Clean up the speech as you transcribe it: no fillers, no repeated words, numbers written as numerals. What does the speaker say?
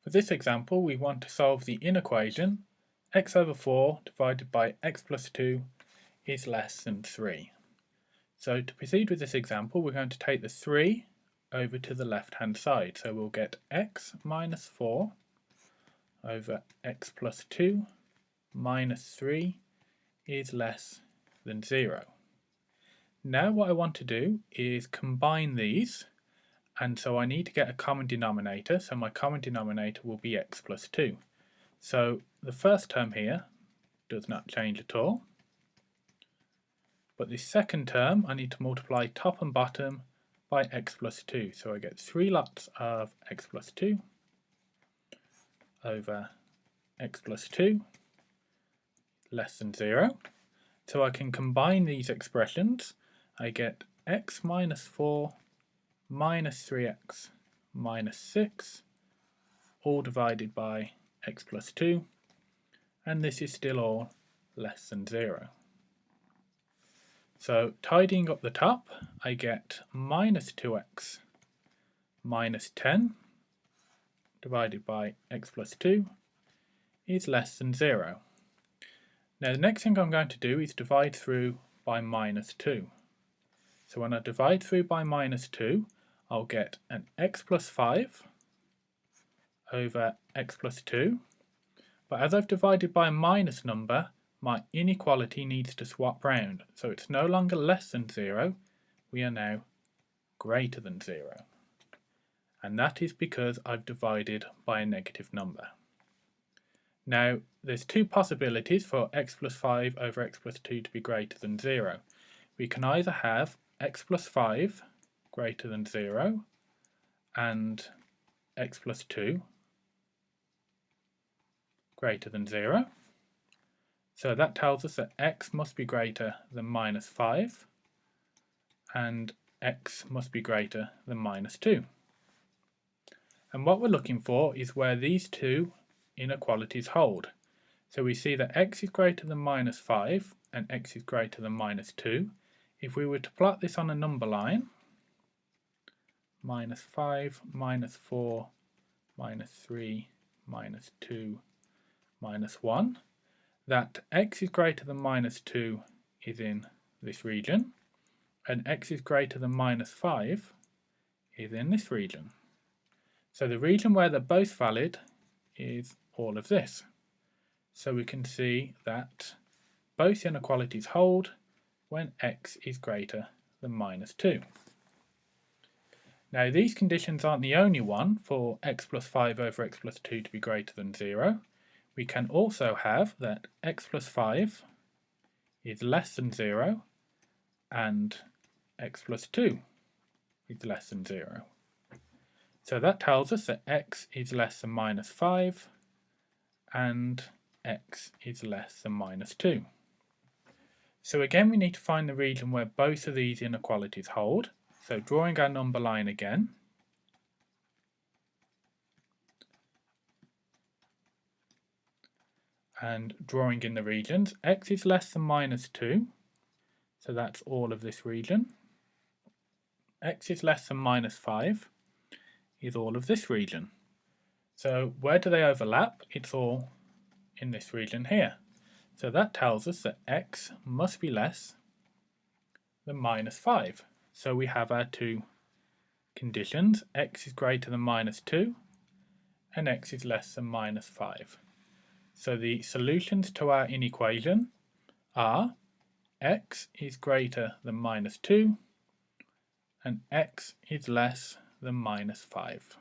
For this example, we want to solve the inequation x over 4 divided by x plus 2 is less than 3. So to proceed with this example, we're going to take the 3 over to the left-hand side. So we'll get x minus 4 over x plus 2 minus 3 is less than 0. Now what I want to do is combine these, and so I need to get a common denominator, so my common denominator will be x plus 2. So the first term here does not change at all, but the second term I need to multiply top and bottom by x plus 2. So I get 3 lots of x plus 2 over x plus 2 less than 0. So I can combine these expressions. I get x minus 4 minus 3x minus 6 all divided by x plus 2, and this is still all less than 0. So tidying up the top, I get minus 2x minus 10 divided by x plus 2 is less than 0. Now the next thing I'm going to do is divide through by minus 2. So when I divide through by minus 2, I'll get an x plus 5 over x plus 2. But as I've divided by a minus number, my inequality needs to swap round. So it's no longer less than 0, we are now greater than 0. And that is because I've divided by a negative number. Now, there's two possibilities for x plus 5 over x plus 2 to be greater than 0. We can either have x plus 5 greater than 0 and x plus 2 greater than 0. So that tells us that x must be greater than minus 5 and x must be greater than minus 2. And what we're looking for is where these two inequalities hold. So we see that x is greater than minus 5 and x is greater than minus 2. If we were to plot this on a number line, minus 5, minus 4, minus 3, minus 2, minus 1, that x is greater than minus 2 is in this region, and x is greater than minus 5 is in this region. So the region where they're both valid is all of this. So we can see that both inequalities hold when x is greater than minus 2. Now these conditions aren't the only one for x plus 5 over x plus 2 to be greater than 0. We can also have that x plus 5 is less than 0 and x plus 2 is less than 0. So that tells us that x is less than minus 5 and x is less than minus 2. So again we need to find the region where both of these inequalities hold. So drawing our number line again, and drawing in the regions, x is less than minus 2, so that's all of this region. X is less than minus 5 is all of this region. So where do they overlap? It's all in this region here. So that tells us that x must be less than minus 5. So we have our two conditions, x is greater than minus 2 and x is less than minus 5. So the solutions to our inequation are x is greater than minus 2 and x is less than minus 5.